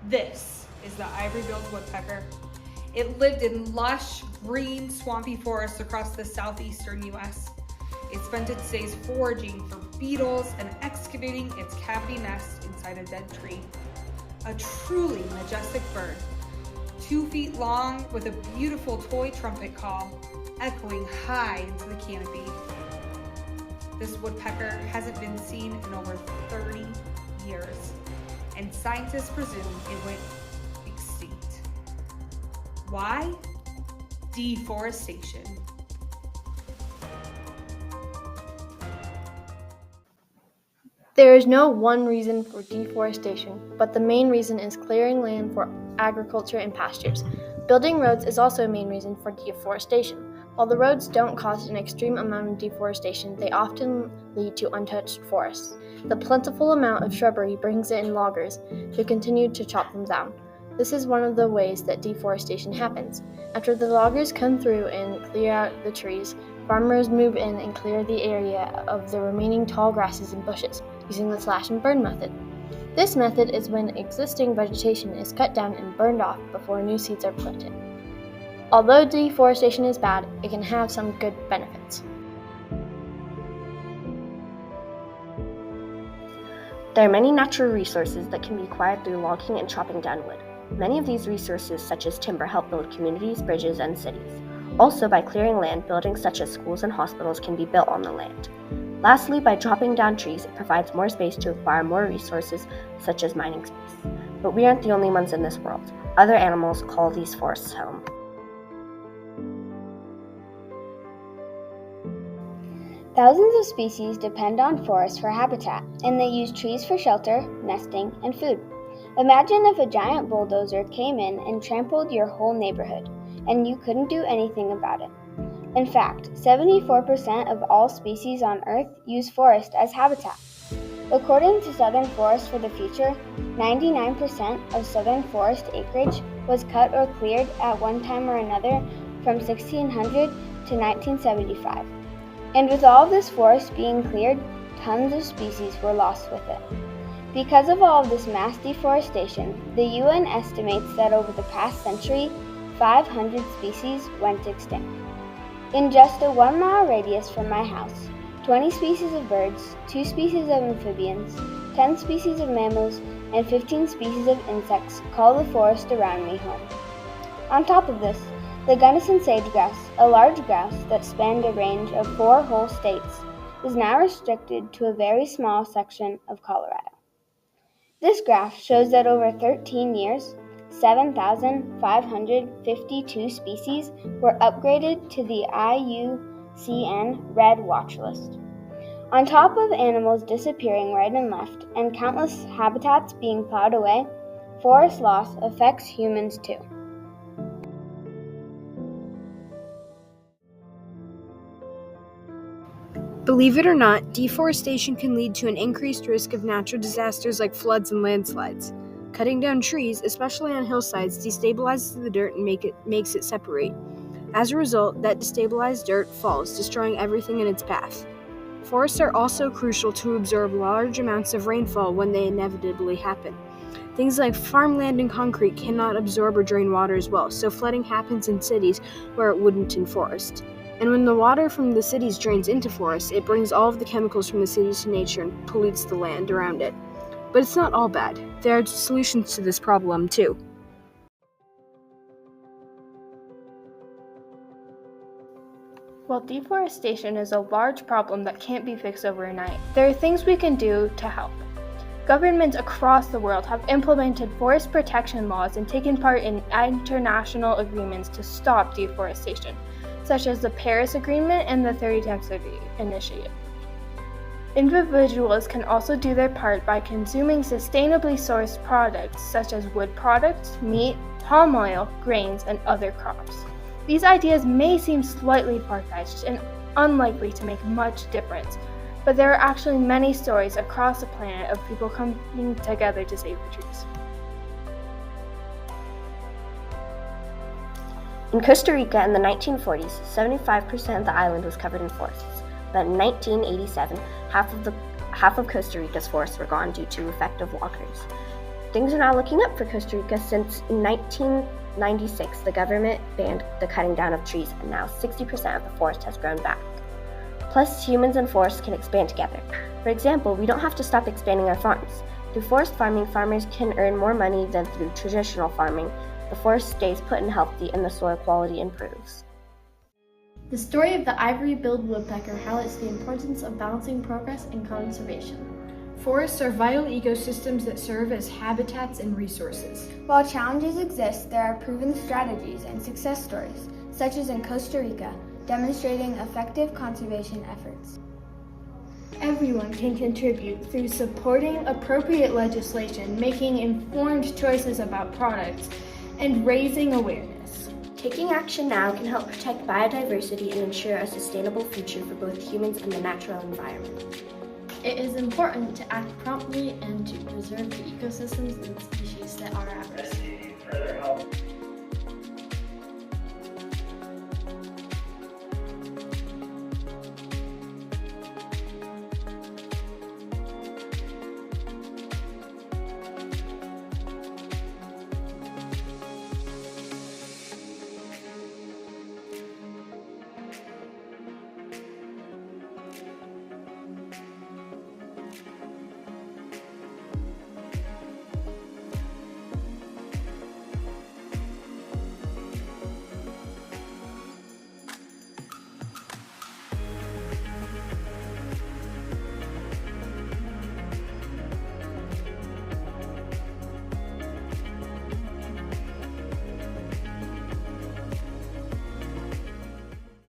This is the ivory-billed woodpecker. It lived in lush, green, swampy forests across the southeastern U.S. It spent its days foraging for beetles and excavating its cavity nest inside a dead tree. A truly majestic bird, 2 feet long with a beautiful toy trumpet call, echoing high into the canopy. This woodpecker hasn't been seen in over 30 years, and scientists presume it went extinct. Why? Deforestation. There is no one reason for deforestation, but the main reason is clearing land for agriculture and pastures. Building roads is also a main reason for deforestation. While the roads don't cause an extreme amount of deforestation, they often lead to untouched forests. The plentiful amount of shrubbery brings in loggers who continue to chop them down. This is one of the ways that deforestation happens. After the loggers come through and clear out the trees, farmers move in and clear the area of the remaining tall grasses and bushes, using the slash and burn method. This method is when existing vegetation is cut down and burned off before new seeds are planted. Although deforestation is bad, it can have some good benefits. There are many natural resources that can be acquired through logging and chopping down wood. Many of these resources, such as timber, help build communities, bridges, and cities. Also, by clearing land, buildings such as schools and hospitals can be built on the land. Lastly, by chopping down trees, it provides more space to acquire more resources, such as mining space. But we aren't the only ones in this world. Other animals call these forests home. Thousands of species depend on forests for habitat, and they use trees for shelter, nesting, and food. Imagine if a giant bulldozer came in and trampled your whole neighborhood, and you couldn't do anything about it. In fact, 74% of all species on Earth use forest as habitat. According to Southern Forest for the Future, 99% of southern forest acreage was cut or cleared at one time or another from 1600 to 1975. And with all of this forest being cleared, tons of species were lost with it. Because of all of this mass deforestation, the UN estimates that over the past century, 500 species went extinct. In just a 1-mile radius from my house, 20 species of birds, 2 species of amphibians, 10 species of mammals, and 15 species of insects call the forest around me home. On top of this, the Gunnison sagegrass, a large grass that spanned a range of 4 whole states, is now restricted to a very small section of Colorado. This graph shows that over 13 years, 7,552 species were upgraded to the IUCN Red Watch List. On top of animals disappearing right and left and countless habitats being plowed away, forest loss affects humans too. Believe it or not, deforestation can lead to an increased risk of natural disasters like floods and landslides. Cutting down trees, especially on hillsides, destabilizes the dirt and makes it separate. As a result, that destabilized dirt falls, destroying everything in its path. Forests are also crucial to absorb large amounts of rainfall when they inevitably happen. Things like farmland and concrete cannot absorb or drain water as well, so flooding happens in cities where it wouldn't in forests. And when the water from the cities drains into forests, it brings all of the chemicals from the cities to nature and pollutes the land around it. But it's not all bad. There are solutions to this problem, too. While deforestation is a large problem that can't be fixed overnight, there are things we can do to help. Governments across the world have implemented forest protection laws and taken part in international agreements to stop deforestation, such as the Paris Agreement and the 30x Initiative. Individuals can also do their part by consuming sustainably sourced products such as wood products, meat, palm oil, grains, and other crops. These ideas may seem slightly far-fetched and unlikely to make much difference, but there are actually many stories across the planet of people coming together to save the trees. In Costa Rica in the 1940s, 75% of the island was covered in forests, but in 1987, half of Costa Rica's forests were gone due to effective loggers. Things are now looking up for Costa Rica since 1996 the government banned the cutting down of trees, and now 60% of the forest has grown back. Plus, humans and forests can expand together. For example, we don't have to stop expanding our farms. Through forest farming, farmers can earn more money than through traditional farming. The forest stays put and healthy, and the soil quality improves. The story of the ivory-billed woodpecker highlights the importance of balancing progress and conservation. Forests are vital ecosystems that serve as habitats and resources. While challenges exist, there are proven strategies and success stories, such as in Costa Rica, demonstrating effective conservation efforts. Everyone can contribute through supporting appropriate legislation, making informed choices about products, and raising awareness. Taking action now can help protect biodiversity and ensure a sustainable future for both humans and the natural environment. It is important to act promptly and to preserve the ecosystems and species that are at risk.